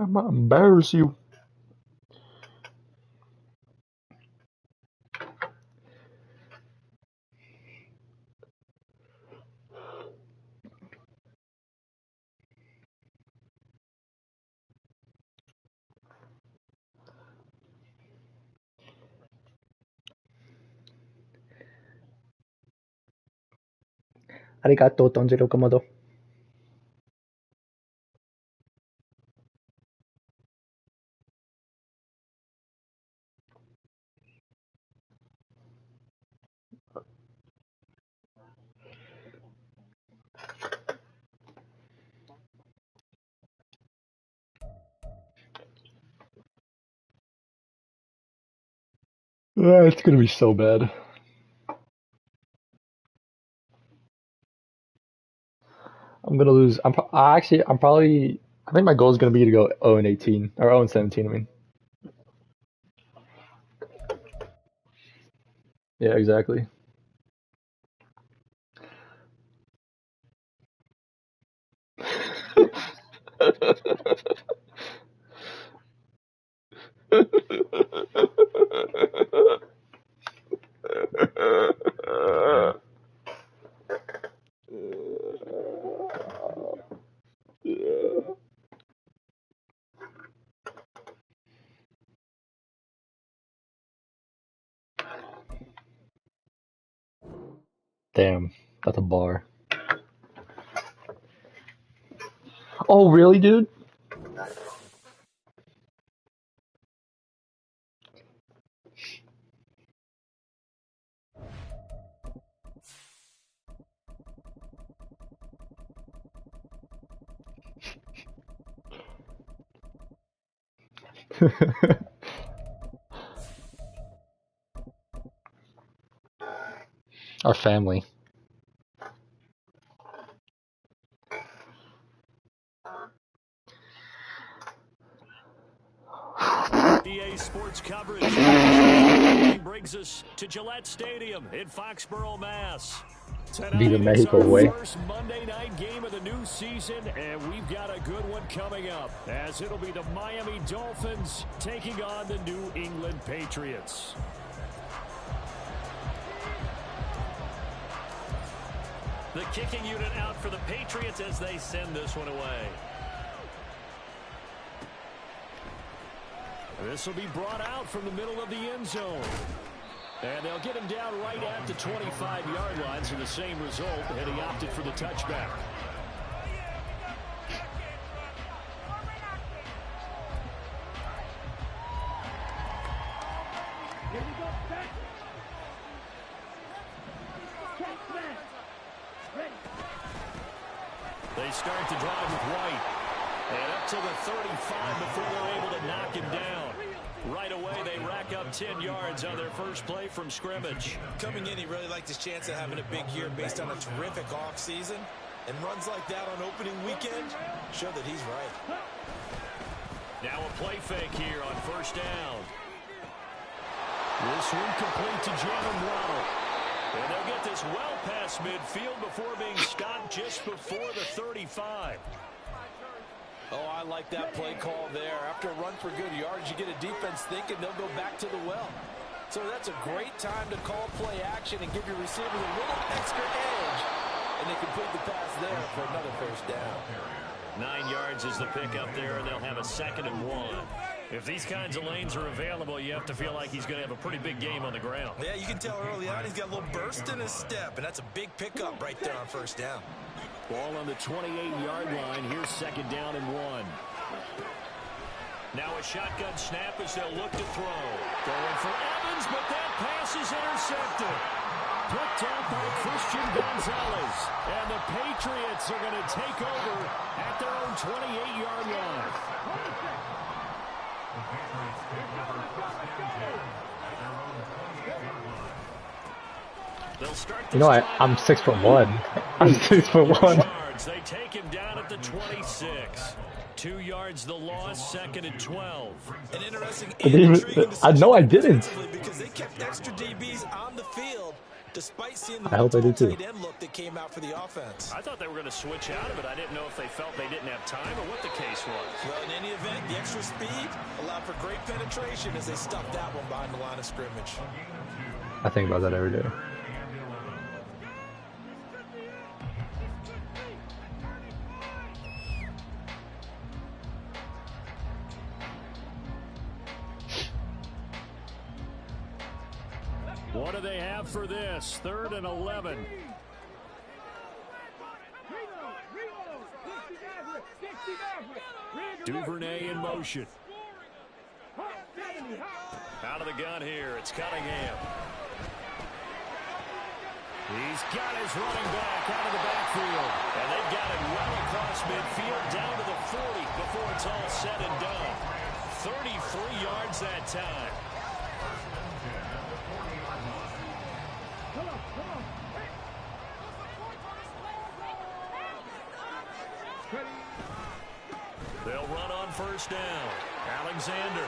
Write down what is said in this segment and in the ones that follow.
I'm gonna embarrass you. Arigato, Tanjiro Kamado. It's gonna be so bad. I'm gonna lose. I'm probably. I think my goal is gonna be to go 0-18 or 0-17. I mean, yeah, exactly. Damn, that's a bar. Oh, really, dude? Our family. EA Sports coverage brings us to Gillette Stadium in Foxborough, Mass. Tonight Viva is Mexico, our way. first Monday night game of the new season, and we've got a good one coming up, as it'll be the Miami Dolphins taking on the New England Patriots. The kicking unit out for the Patriots as they send this one away. This will be brought out from the middle of the end zone. And they'll get him down right at the 25-yard line, so the same result, and he opted for the touchback. They start to drive with White. And up to the 35 before they're able to knock him down. Right away, they rack up 10 yards on their first play from scrimmage. Coming in, he really liked his chance of having a big year based on a terrific offseason. And runs like that on opening weekend show that he's right. Now a play fake here on first down. This one complete to Jalen Waddle. And they'll get this well past midfield before being stopped just before the 35. Oh, I like that play call there. After a run for good yards, you get a defense thinking they'll go back to the well. So that's a great time to call play action and give your receivers a little extra edge. And they complete the pass there for another first down. 9 yards is the pickup there, and they'll have a 2nd and 1. If these kinds of lanes are available, you have to feel like he's going to have a pretty big game on the ground. Yeah, you can tell early on he's got a little burst in his step, and that's a big pickup right there on first down. Ball on the 28-yard line. Here's 2nd down and 1. Now a shotgun snap as they'll look to throw. Going for Evans, but that pass is intercepted. Picked up by Christian Gonzalez. And the Patriots are going to take over at their own 28-yard line. They'll start. You know, I'm 6'1". I'm 6'1". They take him down at the 26. 2 yards the loss, 2nd and 12. An interesting I know I didn't. Because they kept extra DBs on the field despite seeing the I hope I do too. tight end look that came out for the offense. I thought they were going to switch out of it. I didn't know if they felt they didn't have time or what the case was. Well, in any event, the extra speed allowed for great penetration as they stuffed that one behind the line of scrimmage. I think about that every day. What do they have for this? 3rd and 11. Duvernay in motion. Out of the gun here, it's Cunningham. He's got his running back out of the backfield. And they've got it well across midfield down to the 40 before it's all said and done. 33 yards that time. They'll run on 1st down. Alexander.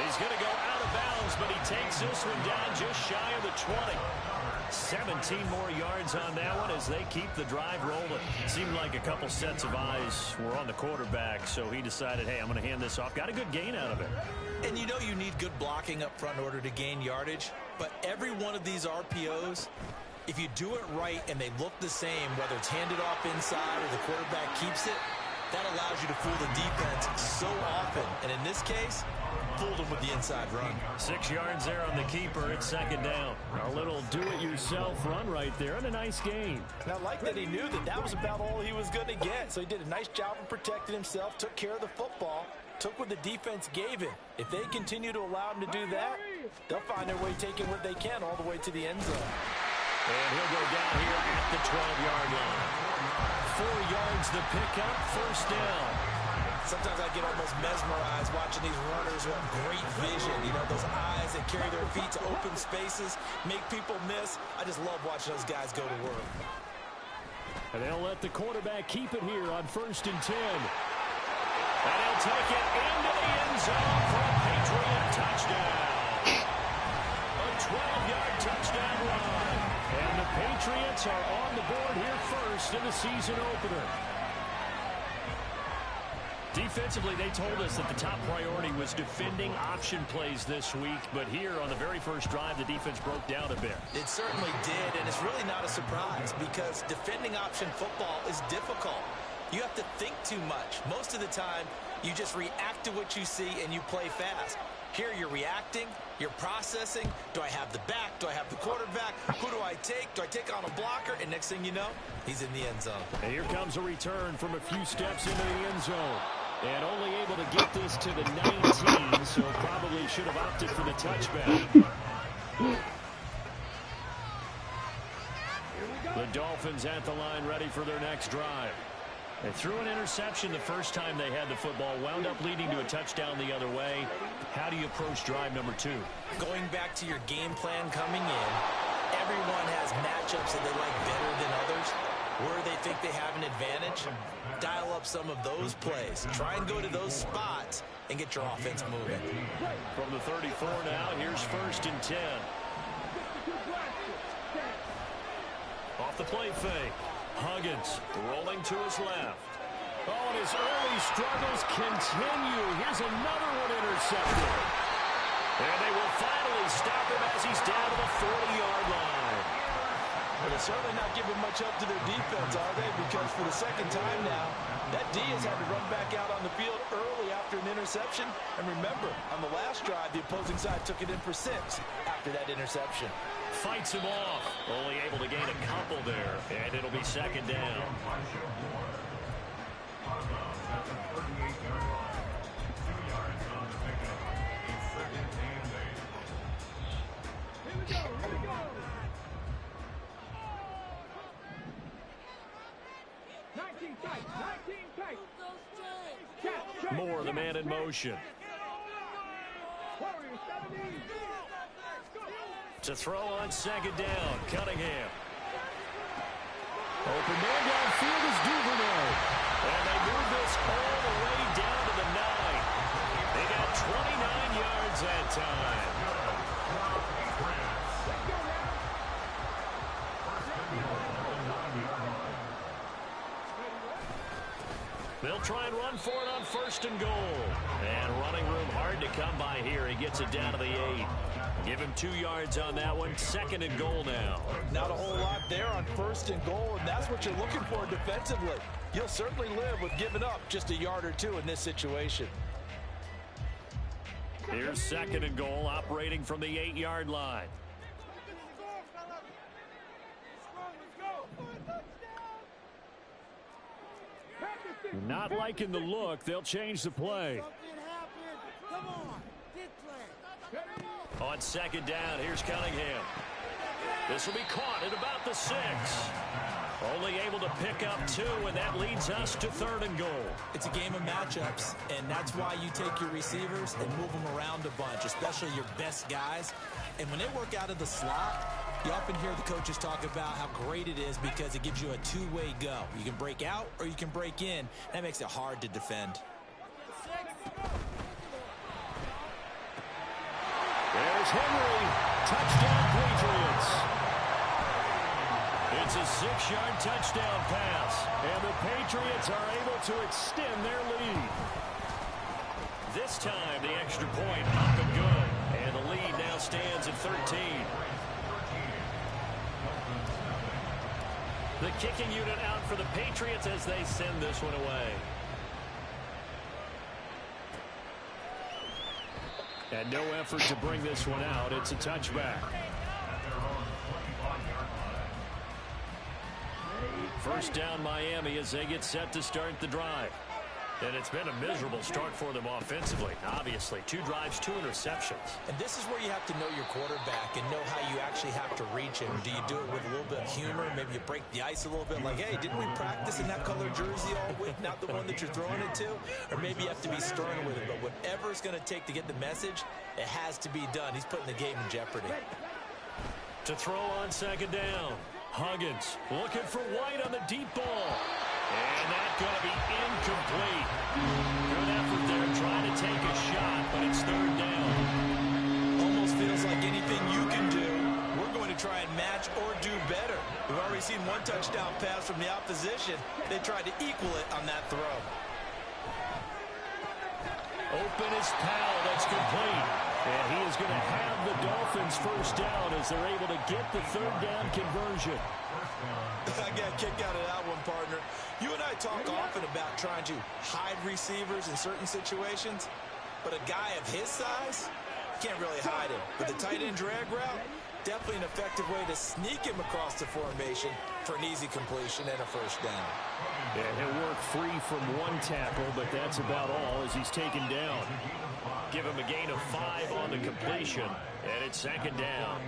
He's going to go out of bounds, but he takes this one down just shy of the 20. 17 more yards on that one as they keep the drive rolling. Seemed like a couple sets of eyes were on the quarterback, so he decided, hey, I'm going to hand this off. Got a good gain out of it. And you know you need good blocking up front in order to gain yardage, but every one of these RPOs, if you do it right and they look the same, whether it's handed off inside or the quarterback keeps it, that allows you to fool the defense so often. And in this case, fooled them with the inside run. 6 yards there on the keeper. It's 2nd down. A little do-it-yourself run right there and a nice gain. And I like that he knew that that was about all he was going to get. So he did a nice job of protecting himself, took care of the football, took what the defense gave him. If they continue to allow him to do that, they'll find their way taking what they can all the way to the end zone. And he'll go down here at the 12-yard line. 4 yards the pickup, 1st down. Sometimes I get almost mesmerized watching these runners who have great vision. You know, those eyes that carry their feet to open spaces, make people miss. I just love watching those guys go to work. And they'll let the quarterback keep it here on 1st and 10. And he'll take it into the end zone for a Patriot touchdown. A 12-yard touchdown run. And the Patriots are on the board here first in the season opener. Defensively, they told us that the top priority was defending option plays this week. But here on the very first drive, the defense broke down a bit. It certainly did, and it's really not a surprise because defending option football is difficult. You have to think too much. Most of the time, you just react to what you see and you play fast. Here you're reacting, you're processing. Do I have the back? Do I have the quarterback? Who do I take? Do I take on a blocker? And next thing you know, he's in the end zone. And here comes a return from a few steps into the end zone. And only able to get this to the 19, so probably should have opted for the touchback. The Dolphins at the line ready for their next drive. They threw an interception the first time they had the football, wound up leading to a touchdown the other way. How do you approach drive number 2? Going back to your game plan coming in, everyone has matchups that they like better than others. Where they think they have an advantage, dial up some of those plays. Try and go to those spots and get your offense moving. From the 34 now, here's 1st and 10. Off the play fake. Huggins rolling to his left. Oh, and his early struggles continue. Here's another one intercepted. And they will finally stop him as he's down to the 40-yard line. But they're certainly not giving much up to their defense, are they? Because for the second time now, that D has had to run back out on the field early after an interception. And remember, on the last drive, the opposing side took it in for 6 after that interception. Fights him off. Only able to gain a couple there. And it'll be 2nd down. Moore, the man in motion. To throw on 2nd down, Cunningham. Open man downfield is Duvernay. And they move this all the way down to the 9. They got 29 yards that time. They'll try and run for it on 1st and goal. And running room hard to come by here. He gets it down to the 8. Give him 2 yards on that one. 2nd and goal now. Not a whole lot there on 1st and goal, and that's what you're looking for defensively. You'll certainly live with giving up just a yard or 2 in this situation. Here's 2nd and goal, operating from the 8-yard line. Not liking the look. They'll change the play. On 2nd down, here's Cunningham. This will be caught at about the 6. Only able to pick up 2, and that leads us to 3rd and goal. It's a game of matchups, and that's why you take your receivers and move them around a bunch, especially your best guys. And when they work out of the slot, you often hear the coaches talk about how great it is because it gives you a two-way go. You can break out or you can break in. That makes it hard to defend. There's Henry. Touchdown, Patriots. It's a 6-yard touchdown pass, and the Patriots are able to extend their lead. This time, the extra point up and good, and the lead now stands at 13. The kicking unit out for the Patriots as they send this one away. And no effort to bring this one out. It's a touchback. 1st down Miami as they get set to start the drive. And it's been a miserable start for them offensively. Obviously, 2 drives, 2 interceptions. And this is where you have to know your quarterback and know how you actually have to reach him. Do you do it with a little bit of humor? Maybe you break the ice a little bit like, hey, didn't we practice in that color jersey all week, not the one that you're throwing it to? Or maybe you have to be stern with it. But whatever it's going to take to get the message, it has to be done. He's putting the game in jeopardy. To throw on 2nd down. Huggins looking for White on the deep ball. And that's going to be incomplete. Good effort there trying to take a shot, but it's 3rd down. Almost feels like anything you can do, we're going to try and match or do better. We've already seen 1 touchdown pass from the opposition. They tried to equal it on that throw. Open is Powell. That's complete. And he is going to have the Dolphins 1st down as they're able to get the 3rd down conversion. I got a kick out of that one, partner. You and I talk often about trying to hide receivers in certain situations, but a guy of his size can't really hide him. With the tight end drag route, definitely an effective way to sneak him across the formation for an easy completion and a 1st down. Yeah, he'll work free from 1 tackle, but that's about all as he's taken down. Give him a gain of 5 on the completion, and it's 2nd down.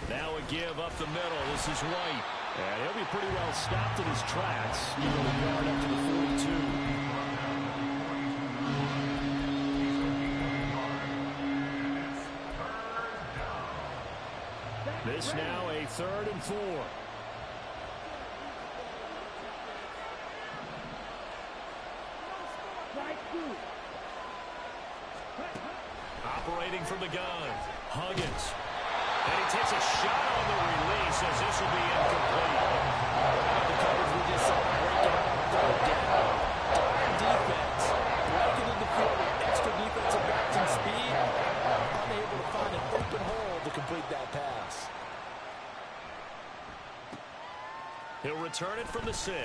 Now a give up the middle. This is White. And he'll be pretty well stopped in his tracks. Give him a yard up to the 42. This now a 3rd and 4. Operating from the gun. Huggins. And he takes a shot on the release as this will be incomplete. The coverage we just saw breaking out on 3rd down. Dire defense. Breaking in the field with extra defensive backs and speed. Unable to find an open hole to complete that pass. He'll return it from the 6.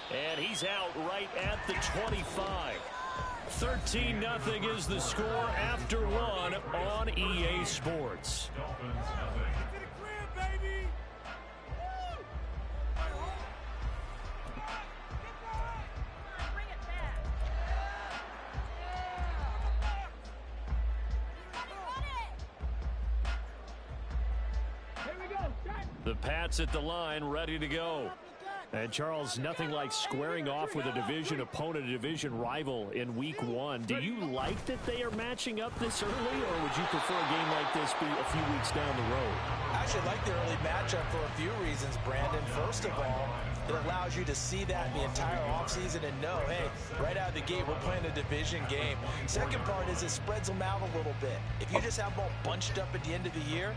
And he's out right at the 25. 13-0 is the score after 1 on EA Sports. The Pats at the line, ready to go. And, Charles, nothing like squaring off with a division opponent, a division rival in Week 1. Do you like that they are matching up this early, or would you prefer a game like this be a few weeks down the road? I actually like the early matchup for a few reasons, Brandon. First of all, it allows you to see that the entire offseason and know, hey, right out of the gate, we're playing a division game. Second part is it spreads them out a little bit. If you just have them all bunched up at the end of the year,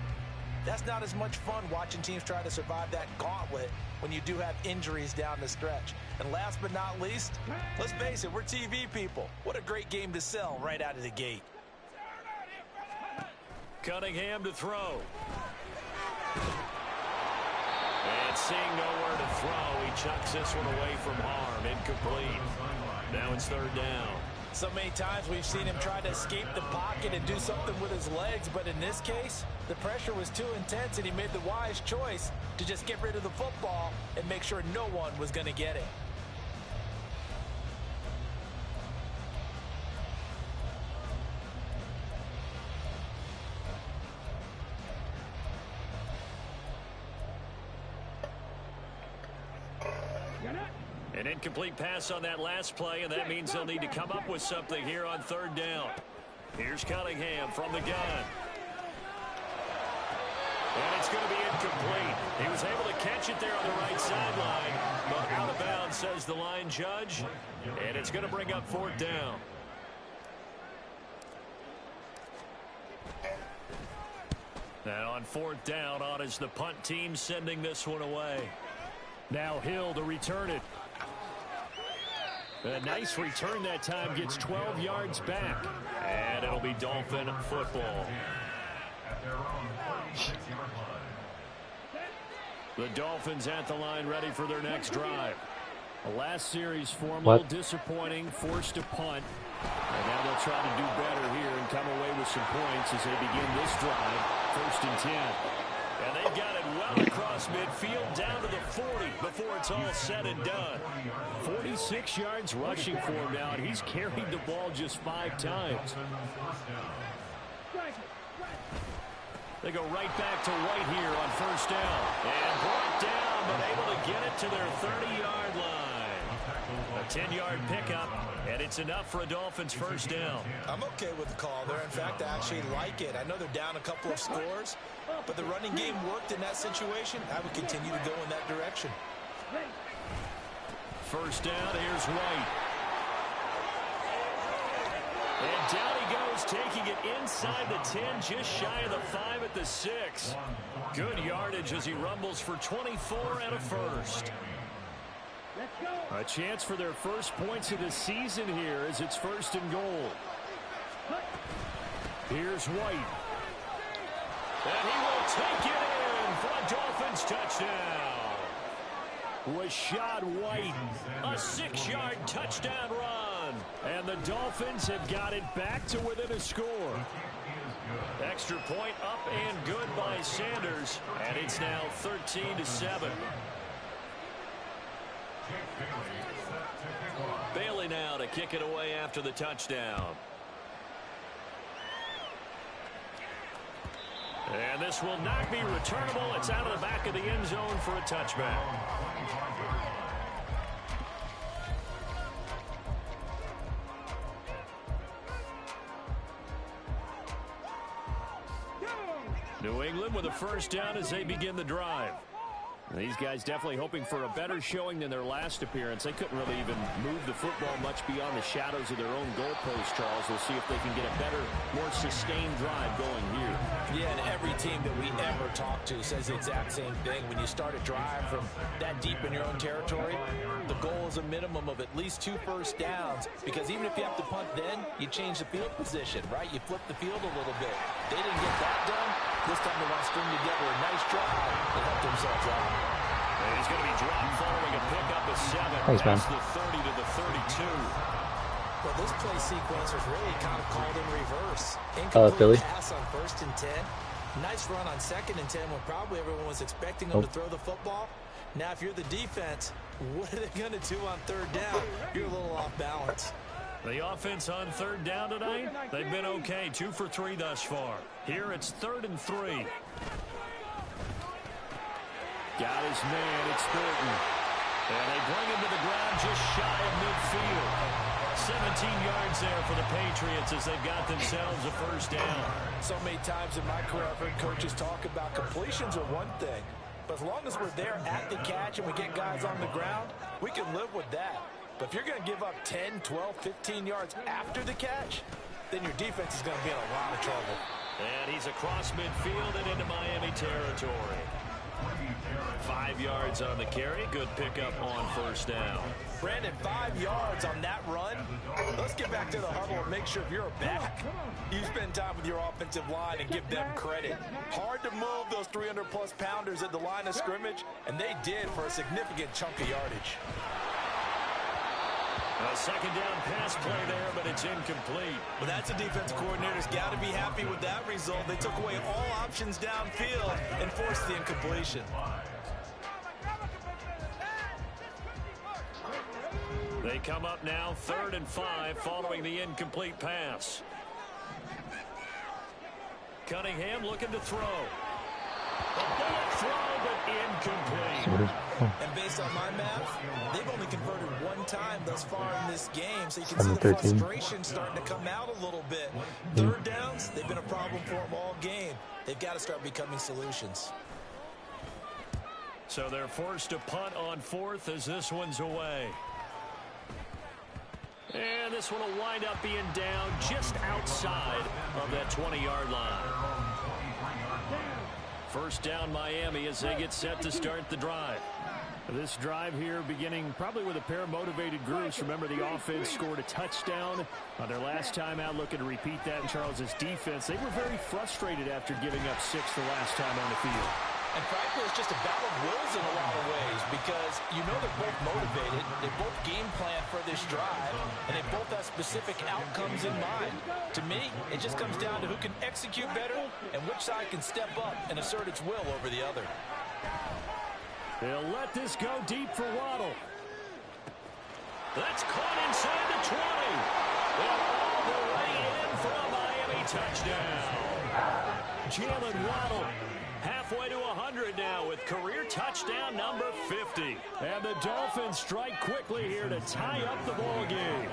That's not as much fun watching teams try to survive that gauntlet when you do have injuries down the stretch. And last but not least, let's face it, we're TV people. What a great game to sell right out of the gate. Cunningham to throw. And seeing nowhere to throw, he chucks this one away from harm. Incomplete. Now it's third down. So many times we've seen him try to escape the pocket and do something with his legs, but in this case, the pressure was too intense and he made the wise choice to just get rid of the football and make sure no one was going to get it. An incomplete pass on that last play, and that means they'll need to come up with something here on third down. Here's Cunningham from the gun. And it's going to be incomplete. He was able to catch it there on the right sideline, but out of bounds, says the line judge, and it's going to bring up fourth down. Now on fourth down, on is the punt team sending this one away. Now Hill to return it. A nice return that time, gets 12 yards back. And it'll be Dolphin football. The Dolphins at the line, ready for their next drive. The last series for them, a little disappointing, forced to punt. And now they'll try to do better here and come away with some points as they begin this drive, 1st and 10. And they've got it well across midfield down to the 40 before it's all said and done. 46 yards rushing for him now, and he's carried the ball just 5 times. They go right back to White here on first down. And brought down, but able to get it to their 30-yard line. A 10-yard pickup, and it's enough for a Dolphins first down. I'm okay with the call there. In fact, I actually like it. I know they're down a couple of scores, but the running game worked in that situation. I would continue to go in that direction. First down, here's White. And down he goes, taking it inside the 10, just shy of the 5 at the 6. Good yardage as he rumbles for 24 and a first. A chance for their first points of the season here as it's 1st and goal. Here's White. And he will take it in for a Dolphins touchdown. Rashad White, a 6-yard touchdown run. And the Dolphins have got it back to within a score. Extra point up and good by Sanders. And it's now 13-7. Bailey now to kick it away after the touchdown. And this will not be returnable. It's out of the back of the end zone for a touchback. New England with a first down as they begin the drive. These guys definitely hoping for a better showing than their last appearance. They couldn't really even move the football much beyond the shadows of their own goalpost, Charles. We'll see if they can get a better, more sustained drive going here. Yeah, and every team that we ever talk to says the exact same thing. When you start a drive from that deep in your own territory, the goal is a minimum of at least 2 first downs, because even if you have to punt then, you change the field position, right? You flip the field a little bit. They didn't get that done. This time they want to string together a nice drive and help themselves out. And he's going to be dropped following a pickup of 7. Thanks, man. That's the 30 to the 32. Well, this play sequence was really kind of called in reverse. Philly. Incomplete pass on 1st and 10. Nice run on 2nd and 10 when probably everyone was expecting them to throw the football. Now, if you're the defense, what are they going to do on 3rd down? You're a little off balance. The offense on 3rd down tonight, they've been okay. 2 for 3 thus far. Here it's 3rd and 3. Got his man, it's Thornton. And they bring him to the ground just shy of midfield. 17 yards there for the Patriots as they've got themselves a first down. So many times in my career, I've heard coaches talk about completions are one thing. But as long as we're there at the catch and we get guys on the ground, we can live with that. But if you're going to give up 10, 12, 15 yards after the catch, then your defense is going to be in a lot of trouble. And he's across midfield and into Miami territory. 5 yards on the carry. Good pickup on first down. Brandon, 5 yards on that run. Let's get back to the huddle and make sure if you're a back, you spend time with your offensive line and give them credit. Hard to move those 300-plus pounders at the line of scrimmage, and they did for a significant chunk of yardage. A second down pass play there, but it's incomplete. Well, that's a defensive coordinator's got to be happy with that result. They took away all options downfield and forced the incompletion. They come up now 3rd and 5 following the incomplete pass. Cunningham looking to throw. A bullet throw, but incomplete. And based on my math, they've only converted one time thus far in this game, so you can see the frustration starting to come out a little bit. Third downs, they've been a problem for them all game. They've got to start becoming solutions. So they're forced to punt on 4th as this one's away. And this one will wind up being down just outside of that 20-yard line. First down Miami as they get set to start the drive. This drive here beginning probably with a pair of motivated groups. Remember, the offense scored a touchdown on their last time out, looking to repeat that in Charles's defense. They were very frustrated after giving up 6 the last time on the field. And frankly, it's just a battle of wills in a lot of ways because you know they're both motivated, they both game plan for this drive, and they both have specific outcomes in mind. To me, it just comes down to who can execute better and which side can step up and assert its will over the other. They'll let this go deep for Waddle. That's caught inside the 20. They're all the way in for a Miami touchdown. Jalen Waddle halfway to 100 now with career touchdown number 50. And the Dolphins strike quickly here to tie up the ball game.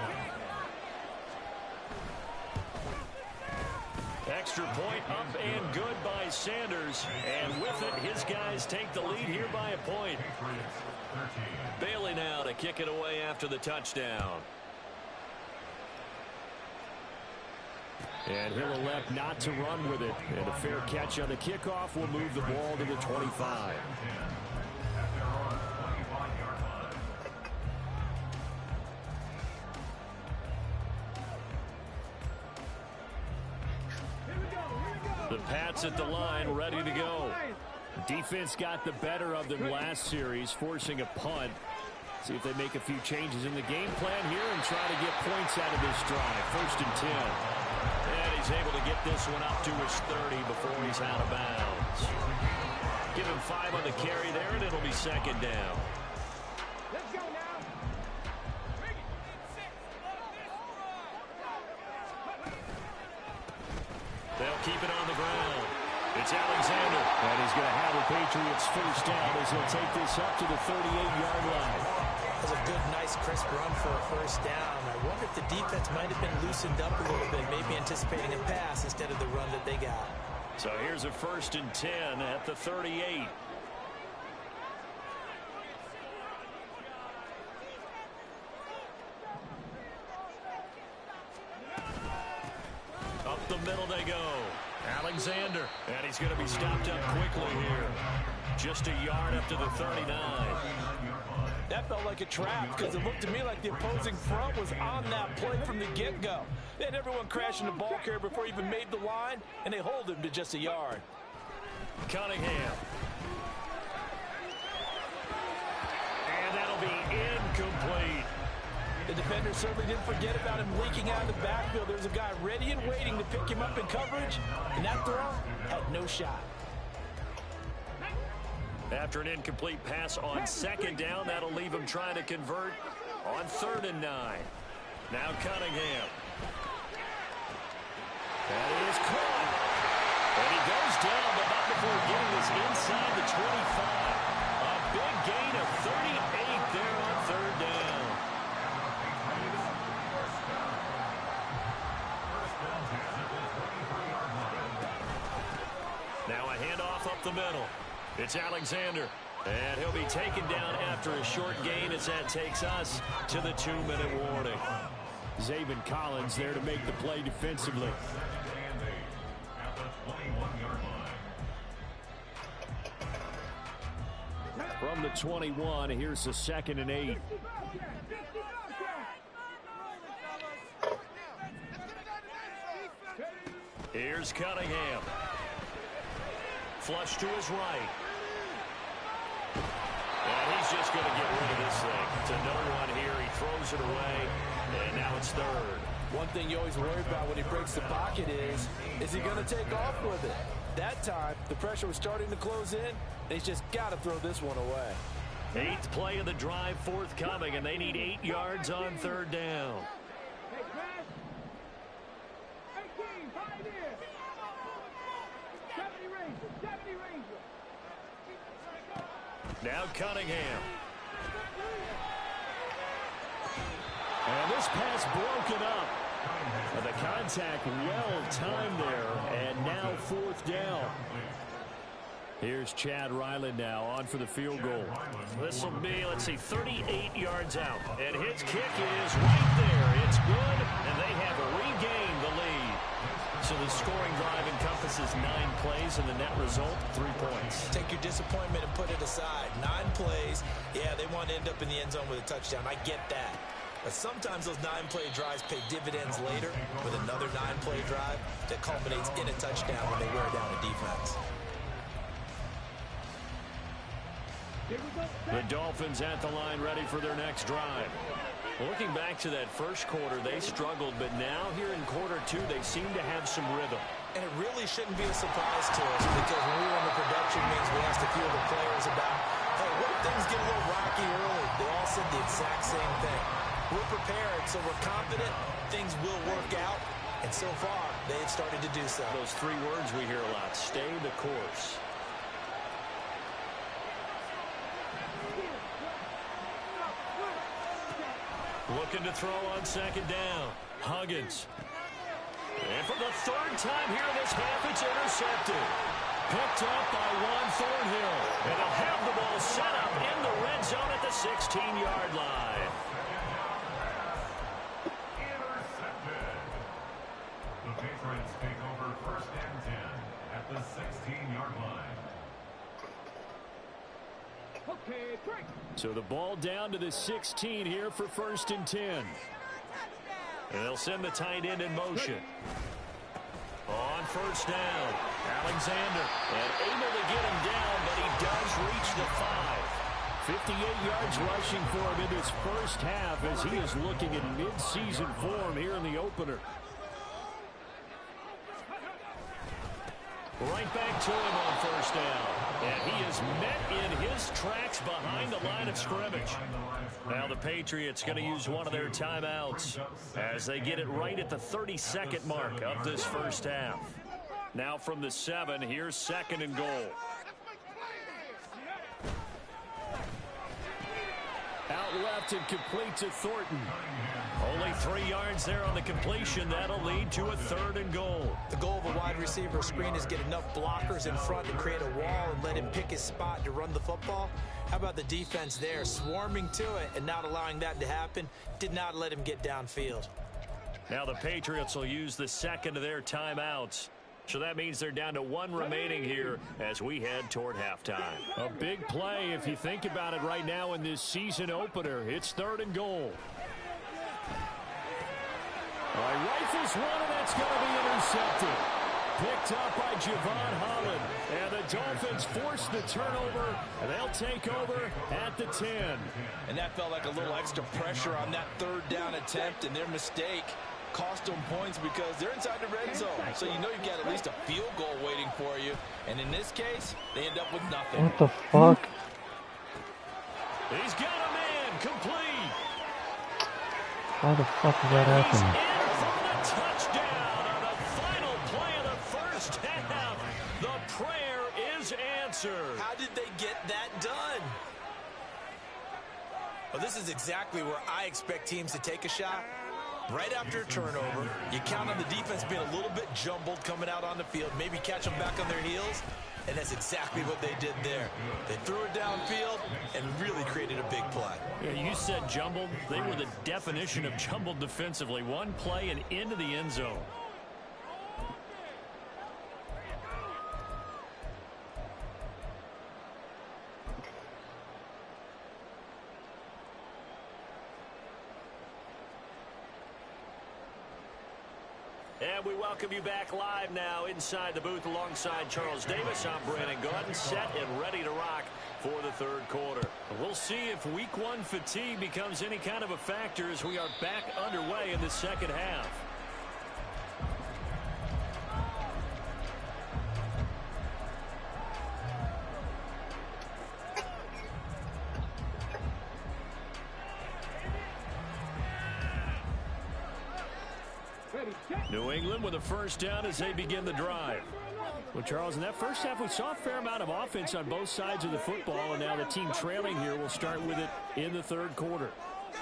Extra point up and good by Sanders. And with it, his guys take the lead here by a point. Bailey now to kick it away after the touchdown. And he'll elect not to run with it. And a fair catch on the kickoff will move the ball to the 25. The Pats at the line, ready to go. Defense got the better of them last series, forcing a punt. See if they make a few changes in the game plan here and try to get points out of this drive. 1st and 10. And he's able to get this one up to his 30 before he's out of bounds. Give him 5 on the carry there, and it'll be 2nd down. Let's go now. They'll keep it on the ground. It's Alexander. And he's going to have the Patriots first down as they'll take this up to the 38-yard line. That was a good, nice, crisp run for a first down. I wonder if the defense might have been loosened up a little bit, maybe anticipating a pass instead of the run that they got. So here's a 1st and 10 at the 38. Up the middle they go. Alexander. And he's going to be stopped up quickly here. Just a yard up to the 39. That felt like a trap because it looked to me like the opposing front was on that play from the get-go. They had everyone crashing the ball carrier before he even made the line, and they hold him to just a yard. Cunningham. And that'll be incomplete. The defender certainly didn't forget about him leaking out of the backfield. There's a guy ready and waiting to pick him up in coverage, and that throw had no shot. After an incomplete pass on 2nd down, that'll leave him trying to convert on 3rd and 9. Now Cunningham. That is caught. And he goes down, but not before getting this inside the 25. A big gain of 38 there on 3rd down. Now a handoff up the middle. It's Alexander, and he'll be taken down after a short gain as that takes us to the 2-minute warning. Zaven Collins there to make the play defensively. From the 21, here's the 2nd and 8. Here's Cunningham. Flush to his right. And he's just going to get rid of this thing. To no one here. He throws it away. And now it's 3rd. One thing you always worry about when he breaks the pocket is he going to take off with it? That time, the pressure was starting to close in, and he's just got to throw this one away. 8th play of the drive forthcoming, and they need 8 yards on 3rd down. Now Cunningham. And this pass broken up. And the contact well timed there. And now 4th down. Here's Chad Ryland now on for the field goal. This will be, let's see, 38 yards out. And his kick is right there. It's good. And they have regained the lead. So the scoring drive encompasses 9 plays, and the net result, 3 points. Take your disappointment and put it aside. 9 plays. Yeah, they want to end up in the end zone with a touchdown. I get that. But sometimes those 9-play drives pay dividends later with another 9-play drive that culminates in a touchdown when they wear down a defense. The Dolphins at the line ready for their next drive. Looking back to that first quarter, they struggled, but now here in quarter 2, they seem to have some rhythm. And it really shouldn't be a surprise to us because when we were in the production meetings, we asked a few of the players about, hey, what if things get a little rocky early? They all said the exact same thing. We're prepared, so we're confident things will work out. And so far, they have started to do so. Those 3 words we hear a lot, stay the course. Looking to throw on 2nd down. Huggins. And for the 3rd time here this half, it's intercepted. Picked up by Juan Thornhill. And they'll have the ball set up in the red zone at the 16-yard line. Intercepted. The Patriots take over 1st and 10 at the 16-yard line. So the ball down to the 16 here for 1st and 10. And they'll send the tight end in motion. On 1st down, Alexander. And able to get him down, but he does reach the 5. 58 yards rushing for him in his first half as he is looking in mid-season form here in the opener. Right back to him on 1st down. And he is met in his tracks behind the line of scrimmage. Now the Patriots going to use one of their timeouts as they get it right at the 32nd mark of this first half. Now from the 7, here's 2nd and goal. Out left and complete to Thornton. Only 3 yards there on the completion. That'll lead to a 3rd and goal. The goal of a wide receiver screen is get enough blockers in front to create a wall and let him pick his spot to run the football. How about the defense there, swarming to it and not allowing that to happen? Did not let him get downfield. Now the Patriots will use the 2nd of their timeouts. So that means they're down to 1 remaining here as we head toward halftime. A big play if you think about it right now in this season opener. It's 3rd and goal. All right, rifles one, and that's going to be intercepted. Picked up by Javon Holland. And the Dolphins force the turnover, and they'll take over at the 10. And that felt like a little extra pressure on that 3rd down attempt, and their mistake cost them points because they're inside the red zone. So you know you've got at least a field goal waiting for you. And in this case, they end up with nothing. What the fuck? He's got a man complete. How the fuck did that happen? In for the touchdown on the final play of the first half. The prayer is answered. How did they get that done? Well, this is exactly where I expect teams to take a shot. Right after a turnover, you count on the defense being a little bit jumbled coming out on the field, maybe catch them back on their heels, and that's exactly what they did there. They threw it downfield and really created a big play. Yeah, you said jumbled. They were the definition of jumbled defensively. One play and into the end zone. And we welcome you back live now inside the booth alongside Charles Davis. I'm Brandon Gaudin, set and ready to rock for the third quarter. We'll see if week one fatigue becomes any kind of a factor as we are back underway in the second half. New England with a first down as they begin the drive. Well, Charles, in that first half, we saw a fair amount of offense on both sides of the football, and now the team trailing here will start with it in the third quarter.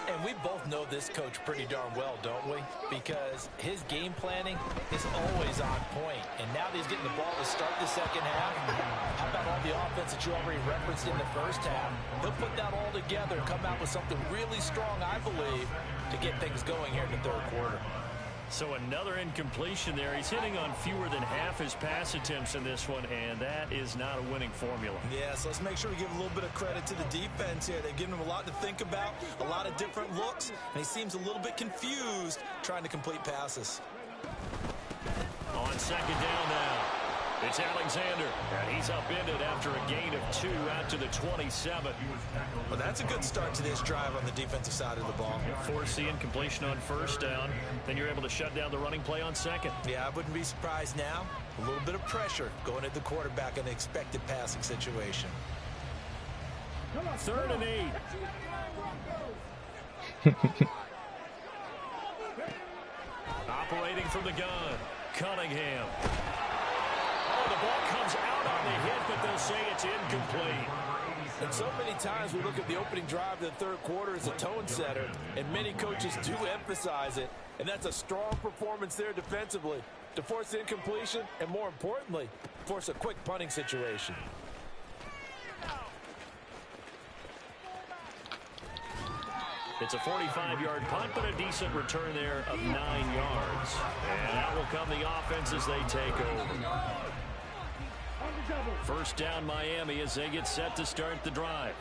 And we both know this coach pretty darn well, don't we? Because his game planning is always on point. And now that he's getting the ball to start the second half, how about all the offense that you already referenced in the first half? He'll put that all together and come out with something really strong, I believe, to get things going here in the third quarter. So another incompletion there. He's hitting on fewer than half his pass attempts in this one, and that is not a winning formula. Yeah, so let's make sure we give a little bit of credit to the defense here. They've given him a lot to think about, a lot of different looks, and he seems a little bit confused trying to complete passes. On second down now, it's Alexander, and he's upended after a gain of 2 out to the 27. Well, that's a good start to this drive on the defensive side of the ball. Force the incompletion on first down, then you're able to shut down the running play on second. Yeah, I wouldn't be surprised now. A little bit of pressure going at the quarterback in the expected passing situation. 3rd and 8. Operating from the gun, Cunningham. Oh, the ball comes out on the hit, but they'll say it's incomplete. And so many times we look at the opening drive of the third quarter as a tone setter, and many coaches do emphasize it, and that's a strong performance there defensively to force incompletion and, more importantly, force a quick punting situation. It's a 45-yard punt, but a decent return there of 9 yards. And out will come the offense as they take over. First down Miami as they get set to start the drive.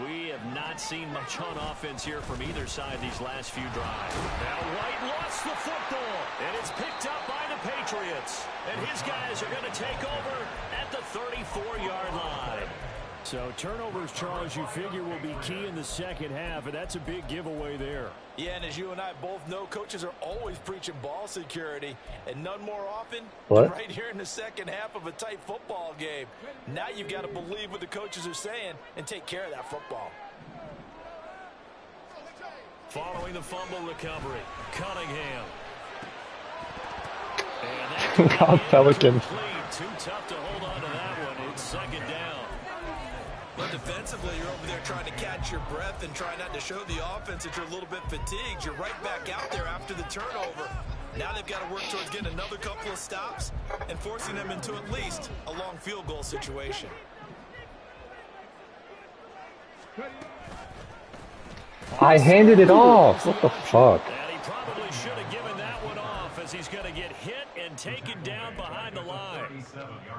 We have not seen much on offense here from either side these last few drives. Now White lost the football, and it's picked up by the Patriots. And his guys are going to take over at the 34-yard line. So turnovers, Charles, you figure will be key in the second half, and that's a big giveaway there. Yeah, and as you and I both know, coaches are always preaching ball security, and none more often What? than right here in the second half of a tight football game. Now you've got to believe what the coaches are saying and take care of that football. Following the fumble recovery, Cunningham. And God, Pelican. Too tough to hold on to that one. It's second down. But defensively, you're over there trying to catch your breath and try not to show the offense that you're a little bit fatigued. You're right back out there after the turnover. Now they've got to work towards getting another couple of stops and forcing them into at least a long field goal situation. I handed it off. What the fuck? And he probably should have given that one off as he's going to get hit and taken down behind the line.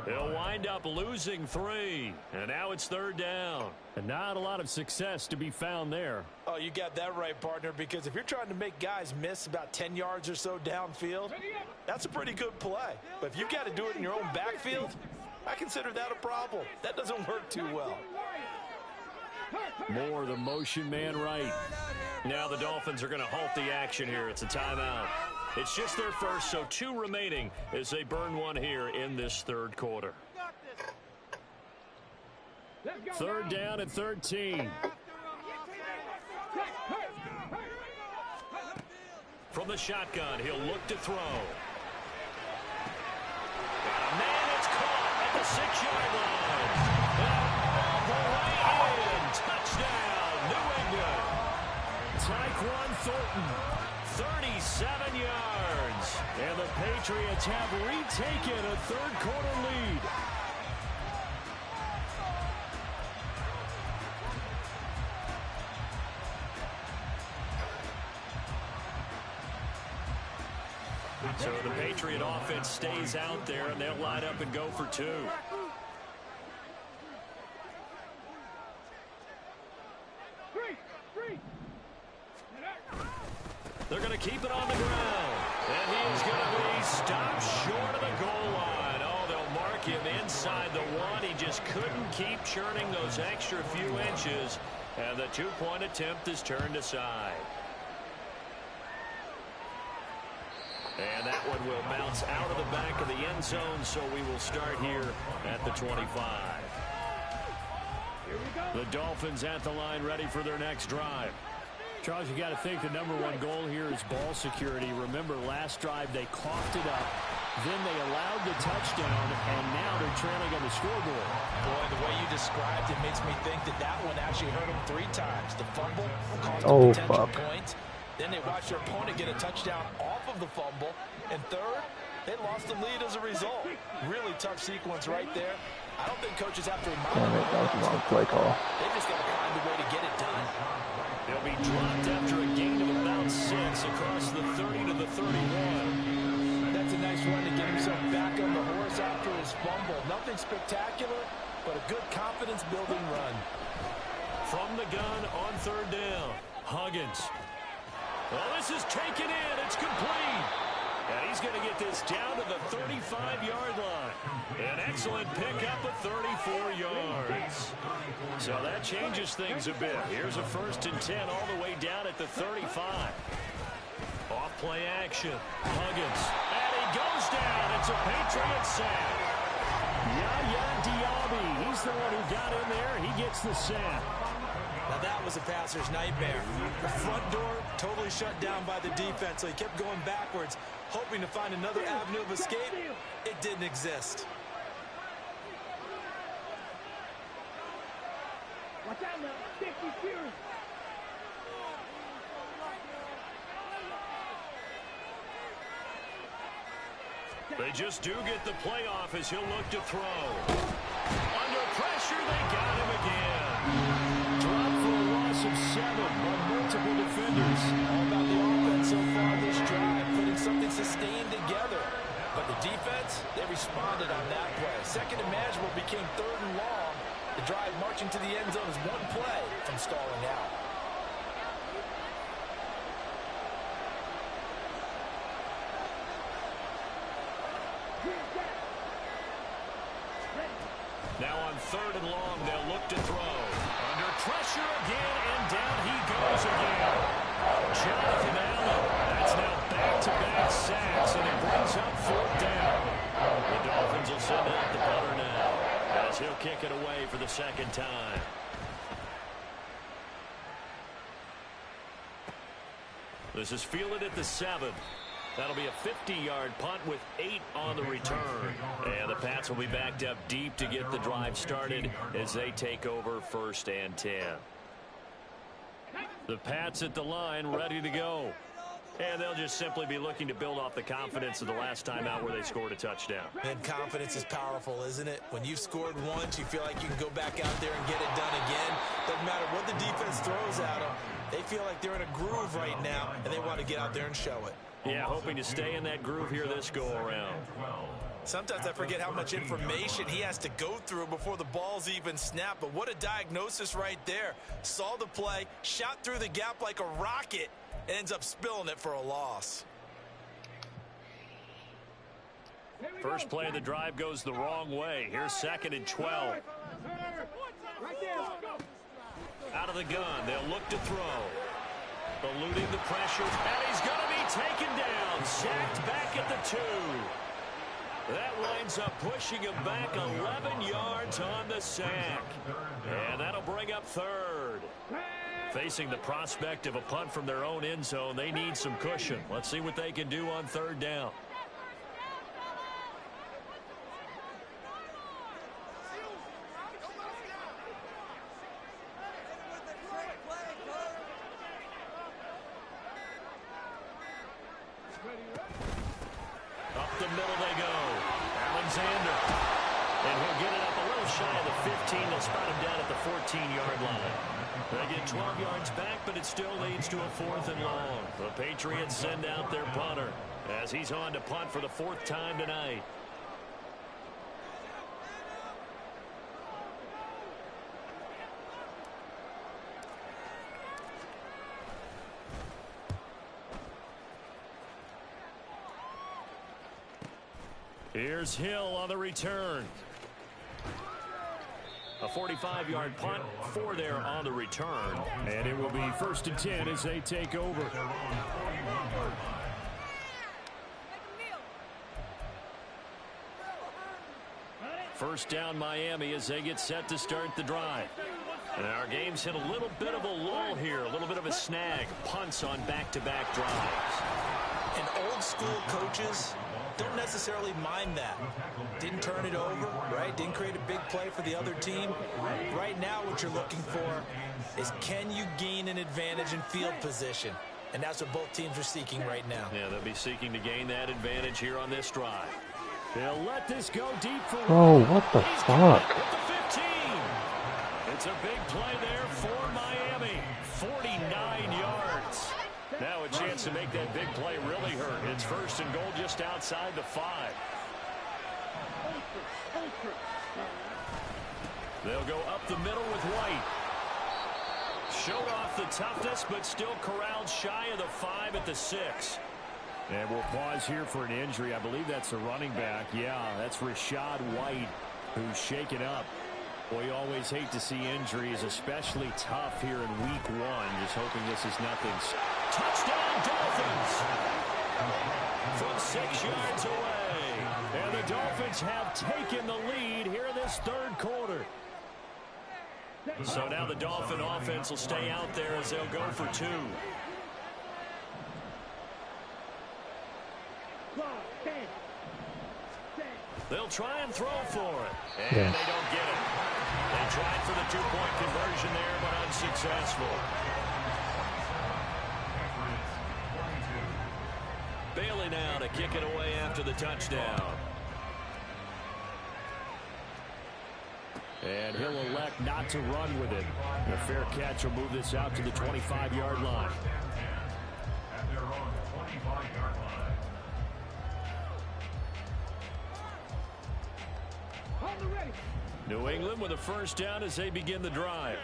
He'll wind up losing 3. And now it's third down. And not a lot of success to be found there. Oh, you got that right, partner, because if you're trying to make guys miss about 10 yards or so downfield, that's a pretty good play. But if you've got to do it in your own backfield, I consider that a problem. That doesn't work too well. More the motion man right. Now the Dolphins are going to halt the action here. It's a timeout. It's just their first, so 2 remaining as they burn one here in this third quarter. Third down at 13. From the shotgun, he'll look to throw. Man, it's caught at the 6-yard line. All the way in. Touchdown, New England. Tyquan Thornton, 37 yards. And the Patriots have retaken a third quarter lead. So the Patriot offense stays out there, and they'll line up and go for 2. They're going to keep it on the ground. And he is going to be keep churning those extra few inches, and the two-point attempt is turned aside. And that one will bounce out of the back of the end zone, so we will start here at the 25. The Dolphins at the line, ready for their next drive. Charles, you got to think the #1 goal here is ball security. Remember, last drive they coughed it up, then they allowed the touchdown, and now they're trailing on the scoreboard. Boy, the way you described it makes me think that that one actually hurt them 3 times. The fumble caused a potential point. Then they watched their opponent get a touchdown off of the fumble. And third, they lost the lead as a result. Really tough sequence right there. I don't think coaches have to remind them. That was a wrong play call. They just got to find a way to get it done. They'll be dropped after a gain of about 6 across the 30 to the 31. That's a nice run to get himself back on the horse after his fumble. Nothing spectacular, but a good confidence-building run. From the gun on 3rd down, Huggins. Well, this is taken in. It's complete. And he's going to get this down to the 35-yard line. An excellent pickup of 34 yards. So that changes things a bit. Here's a 1st and 10 all the way down at the 35. Off play action. Huggins. And he goes down. It's a Patriot sack. Yaya Diaby. He's the one who got in there. He gets the sack. Now that was a passer's nightmare. The front door totally shut down by the defense, so he kept going backwards, hoping to find another avenue of escape. It didn't exist. Watch out now. 50 Fury. They just do get the playoff as he'll look to throw. Under pressure, they got him again. Dropped for a loss of 7 on multiple defenders. All about the offense so far this drive, putting something sustained together. But the defense, they responded on that play. 2nd and manageable became 3rd and long. The drive marching to the end zone is one play from stalling out. Now on 3rd and long, they'll look to throw. Under pressure again, and down he goes again. Jonathan Allen. That's now back-to-back sacks, and it brings up 4th down. The Dolphins will send out the punter now, as he'll kick it away for the 2nd time. This is fielded at the 7. That'll be a 50-yard punt with 8 on the return. And the Pats will be backed up deep to get the drive started as they take over 1st and 10. The Pats at the line ready to go. And they'll just simply be looking to build off the confidence of the last time out where they scored a touchdown. And confidence is powerful, isn't it? When you've scored once, you feel like you can go back out there and get it done again. Doesn't matter what the defense throws at them. They feel like they're in a groove right now, and they want to get out there and show it. Yeah, hoping to stay in that groove here this go-around. Sometimes I forget how much information he has to go through before the ball's even snapped. But what a diagnosis right there. Saw the play, shot through the gap like a rocket, and ends up spilling it for a loss. First play of the drive goes the wrong way. Here's 2nd and 12. Right there. Out of the gun, they'll look to throw. Eluding the pressure, and he's going to be taken down. Sacked back at the 2. That winds up pushing him back 11 yards on the sack. And that'll bring up 3rd. Facing the prospect of a punt from their own end zone, they need some cushion. Let's see what they can do on 3rd down. Up the middle they go. Alexander. And he'll get it up a little shy of the 15. They'll spot him down at the 14-yard line. They get 12 yards back, but it still leads to a 4th and long. The Patriots send out their punter as he's on to punt for the 4th time tonight. Here's Hill on the return. A 45-yard punt, 4 there on the return. And it will be 1st and 10 as they take over. First down Miami as they get set to start the drive. And our game's hit a little bit of a lull here, a little bit of a snag. Punts on back-to-back drives. And old school coaches don't necessarily mind that. Didn't turn it over, right? Didn't create a big play for the other team. Right now what you're looking for is, can you gain an advantage in field position? And that's what both teams are seeking right now. Yeah, they'll be seeking to gain that advantage here on this drive. They'll let this go deep for Bro, what the fuck? At the 15. It's a big play there for Miami. 49 yards. Now a chance to make that big play really hurt. It's 1st and goal just outside the 5. They'll go up the middle with White. Showed off the toughness, but still corralled shy of the 5 at the 6. And we'll pause here for an injury. I believe that's a running back. Yeah, that's Rachaad White, who's shaken up. Well, you always hate to see injuries, especially tough here in week 1. Just hoping this is nothing. Touchdown, Dolphins! From 6 yards away. And the Dolphins have taken the lead here in this 3rd quarter. So now the Dolphin offense will stay out there as they'll go for 2. They'll try and throw for it. And they don't get it. They tried for the 2-point conversion there, but unsuccessful. Bailey now to kick it away after the touchdown. And he'll elect not to run with it. A fair catch will move this out to the 25-yard line. At their own 25-yard line. New England with a first down as they begin the drive.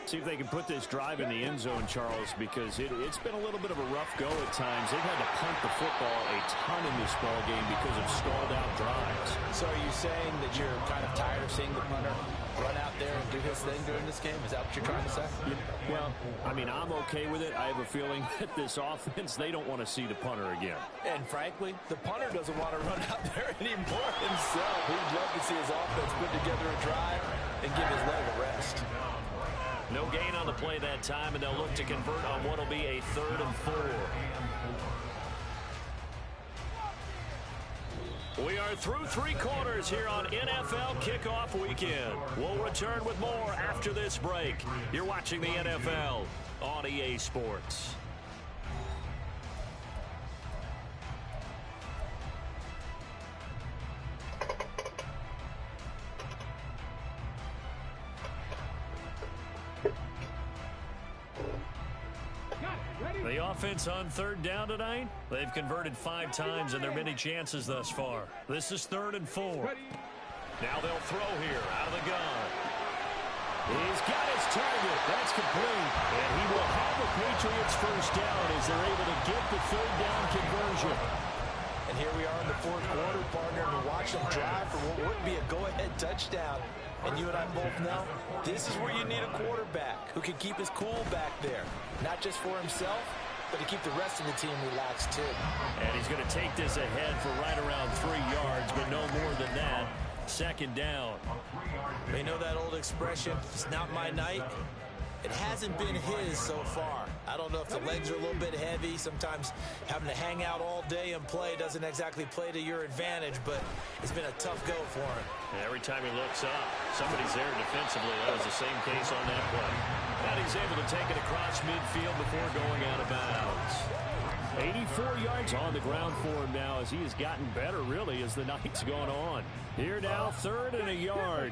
See if they can put this drive in the end zone, Charles, because it's been a little bit of a rough go at times. They've had to punt the football a ton in this ball game because of stalled out drives. So are you saying that you're kind of tired of seeing the punter run out there and do his thing during this game? Is that what you're trying to say? Yeah, well, I mean, I'm okay with it. I have a feeling that this offense, they don't want to see the punter again. And frankly, the punter doesn't want to run out there anymore himself. He'd love to see his offense put together a drive and give his leg a rest. No gain on the play that time, and they'll look to convert on what will be a 3rd and 4. We are through 3 quarters here on NFL Kickoff Weekend. We'll return with more after this break. You're watching the NFL on EA Sports. The offense on 3rd down tonight, they've converted 5 times in their many chances thus far. This is 3rd and 4. Now they'll throw here out of the gun. He's got his target. That's complete. And he will have the Patriots first down as they're able to get the 3rd down conversion. And here we are in the 4th quarter, partner, to watch them drive for what would be a go-ahead touchdown. And you and I both know this is where you need a quarterback who can keep his cool back there. Not just for himself, but to keep the rest of the team relaxed too. And he's going to take this ahead for right around 3 yards, but no more than that. 2nd down. You know that old expression, it's not my night? It hasn't been his so far. I don't know if the legs are a little bit heavy. Sometimes having to hang out all day and play doesn't exactly play to your advantage, but it's been a tough go for him. Every time he looks up, somebody's there defensively. That was the same case on that play. And he's able to take it across midfield before going out of bounds. 84 yards on the ground for him now as he has gotten better, really, as the night's gone on. Here now, 3rd and a yard.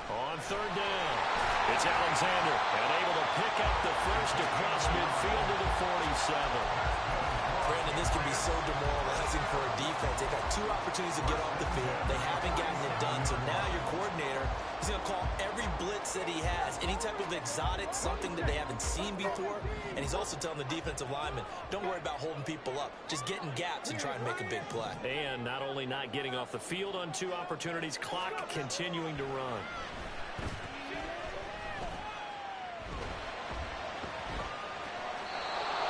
On 3rd down, it's Alexander, and able to pick up the first across midfield to the 47. Brandon, this can be so demoralizing for a defense. They've had 2 opportunities to get off the field. They haven't gotten it done. So now your coordinator is going to call every blitz that he has, any type of exotic, something that they haven't seen before. And he's also telling the defensive lineman, don't worry about holding people up. Just get in gaps and try and make a big play. And not only not getting off the field on 2 opportunities, clock continuing to run.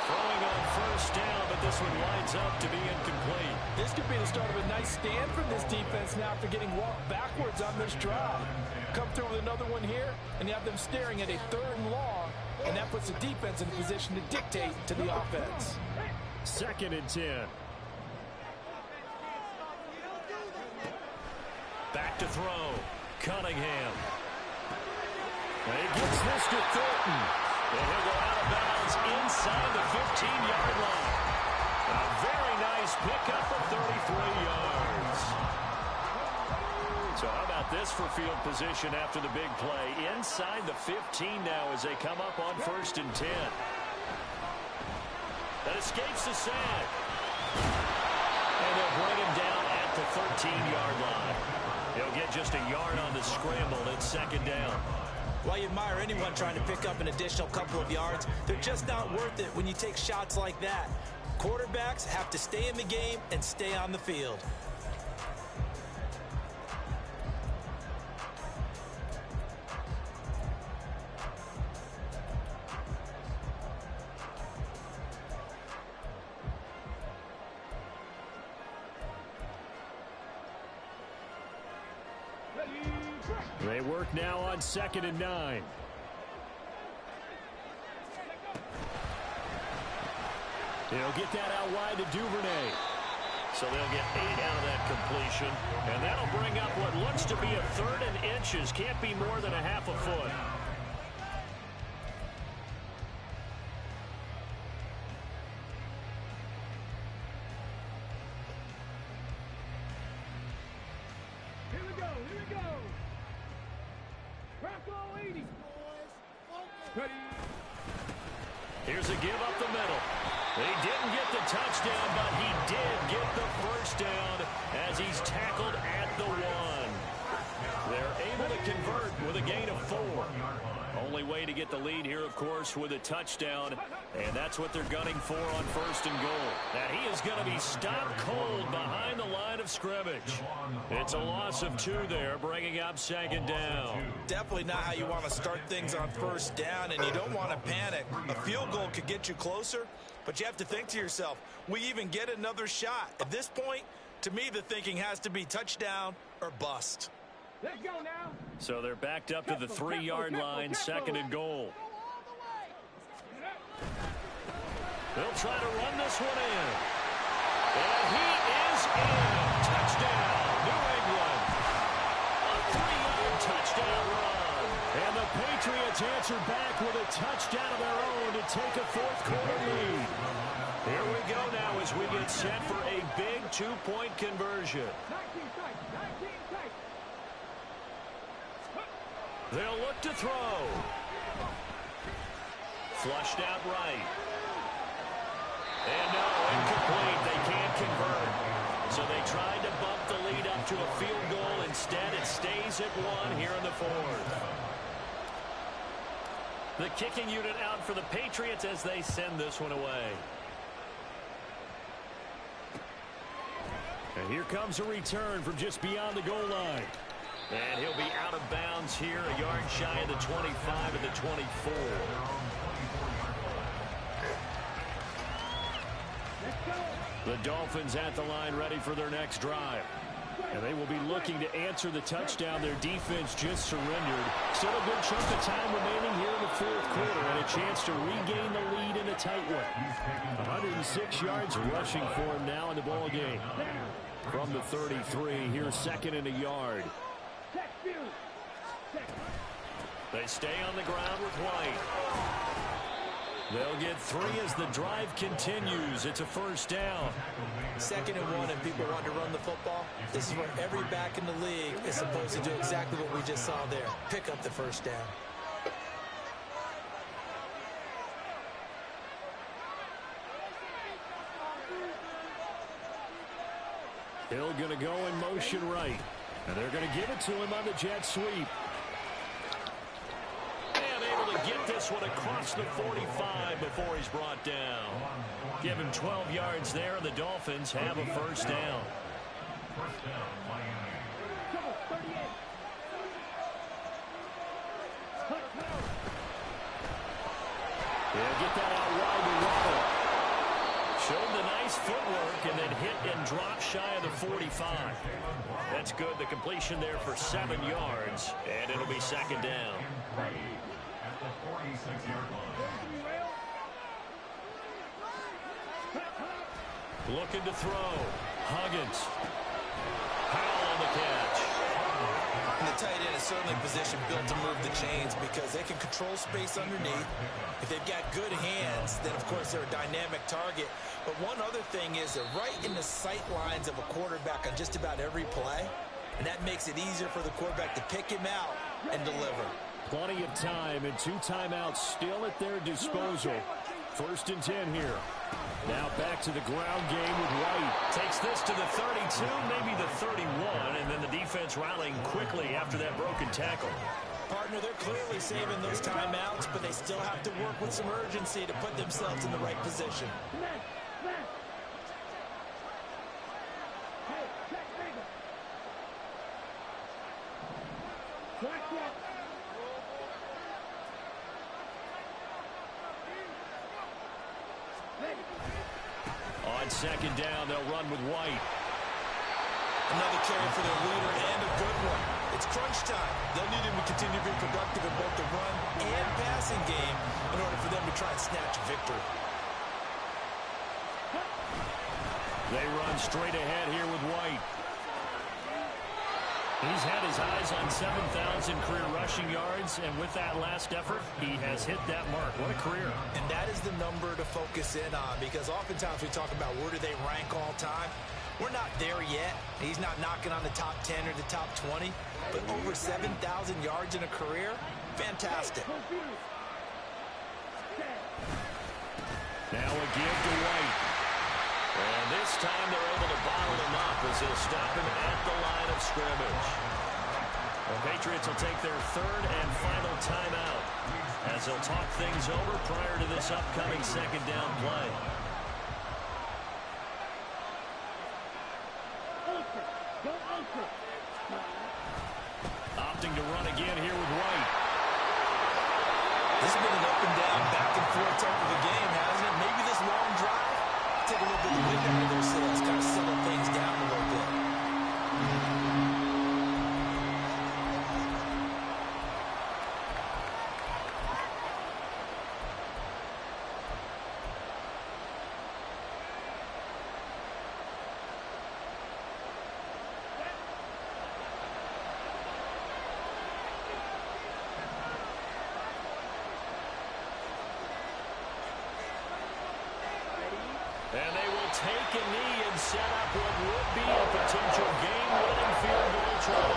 Throwing on first down, but this one winds up to be incomplete. This could be the start of a nice stand from this defense now after getting walked backwards on this drive. Come through with another one here, and you have them staring at a 3rd and long, and that puts the defense in a position to dictate to the offense. 2nd and 10. Back to throw. Cunningham. And he gets this to Thornton. And he'll go out of bounds inside the 15-yard line. A very nice pickup of 33 yards. So how about this for field position after the big play? Inside the 15 now as they come up on 1st and 10. That escapes the sack. And they'll bring him down at the 13-yard line. He'll get just a yard on the scramble at 2nd down. While you admire anyone trying to pick up an additional couple of yards, they're just not worth it when you take shots like that. Quarterbacks have to stay in the game and stay on the field. They work now on 2nd and 9. He'll get that out wide to Duvernay. So they'll get 8 out of that completion. And that'll bring up what looks to be a 3rd and inches. Can't be more than a half a foot. Here's a give up the middle. He didn't get the touchdown, but he did get the first down as he's tackled at the 1. They're able to convert with a gain of 4. Only way to get the lead here, of course, with a touchdown, and that's what they're gunning for on 1st and goal. That he is going to be stopped cold behind the line of scrimmage. It's a loss of 2 there, bringing up 2nd down. Definitely not how you want to start things on 1st down, and you don't want to panic. A field goal could get you closer, but you have to think to yourself, we even get another shot. At this point, to me, the thinking has to be touchdown or bust. Let's go now. So they're backed up to the 3-yard line, 2nd and goal. They'll try to run this one in. And he is in. Touchdown, New England. A 3-yard touchdown run. And the Patriots answer back with a touchdown of their own to take a 4th quarter lead. Here we go now as we get set for a big 2-point conversion. 19 strikes, 19 strikes. They'll look to throw. Flushed out right. And no, incomplete. They can't convert. So they tried to bump the lead up to a field goal. Instead, it stays at 1 here in the 4th. The kicking unit out for the Patriots as they send this one away. And here comes a return from just beyond the goal line. And he'll be out of bounds here, a yard shy of the 25 and the 24. The Dolphins at the line ready for their next drive. And they will be looking to answer the touchdown their defense just surrendered. Still a good chunk of time remaining here in the 4th quarter and a chance to regain the lead in a tight one. 106 yards rushing for him now in the ball game. From the 33, here's 2nd and a yard. They stay on the ground with White. They'll get 3 as the drive continues. It's a 1st down. 2nd and 1, and people want to run the football. This is where every back in the league is supposed to do exactly what we just saw there. Pick up the 1st down. Hill going to go in motion right. And they're going to give it to him on the jet sweep. And able to get this one across the 45 before he's brought down. Give him 12 yards there, and the Dolphins have a first down. First down, Miami. Yeah, get that out wide to Waddle. Showed the nice footwork and then hit and drop shy of the 45. That's good. The completion there for 7 yards, and it'll be second down. At the 46-yard line. Looking to throw. Huggins. Powell on the catch. And the tight end is certainly a position built to move the chains because they can control space underneath. If they've got good hands, then, of course, they're a dynamic target. But one other thing is they're right in the sight lines of a quarterback on just about every play, and that makes it easier for the quarterback to pick him out and deliver. Plenty of time and 2 timeouts still at their disposal. First and 10 here. Now back to the ground game with White. Takes this to the 32, maybe the 31, and then the defense rallying quickly after that broken tackle. Partner, they're clearly saving those timeouts, but they still have to work with some urgency to put themselves in the right position. On second down, they'll run with White. Another carry for their leader and a good one. It's crunch time. They'll need him to continue to be productive in both the run and passing game in order for them to try and snatch victory. They run straight ahead here with White. He's had his eyes on 7,000 career rushing yards, and with that last effort, he has hit that mark. What a career. And that is the number to focus in on, because oftentimes we talk about where do they rank all time. We're not there yet. He's not knocking on the top 10 or the top 20, but over 7,000 yards in a career, fantastic. Now a give to White. And this time they're able to bottle him up as they'll stop him at the line of scrimmage. The Patriots will take their third and final timeout as they'll talk things over prior to this upcoming second down play. Opting to run again here with White. This has been an up and down, back and forth type of a game, hasn't it? Maybe this long drive, take a little bit of wind out of their sails, kind of settle things down a little bit. And they will take a knee and set up what would be a potential game-winning field goal try.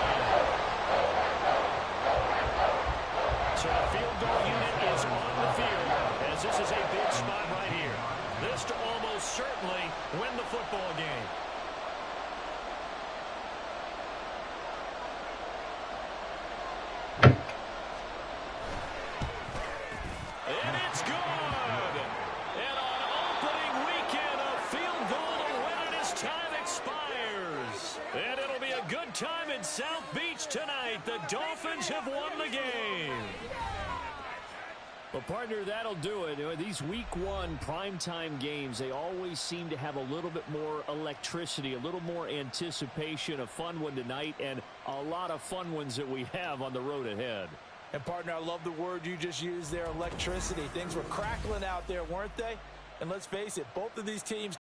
So the field goal unit is on the field as this is a big spot right here. This to almost certainly win the football game. And it's good. And on opening weekend, a field goal to win it as time expires. And it'll be a good time in South Beach tonight. The Dolphins have won the game. Well, partner, that'll do it. You know, these week one primetime games, they always seem to have a little bit more electricity, a little more anticipation. A fun one tonight, and a lot of fun ones that we have on the road ahead. And, partner, I love the word you just used there, electricity. Things were crackling out there, weren't they? And let's face it, both of these teams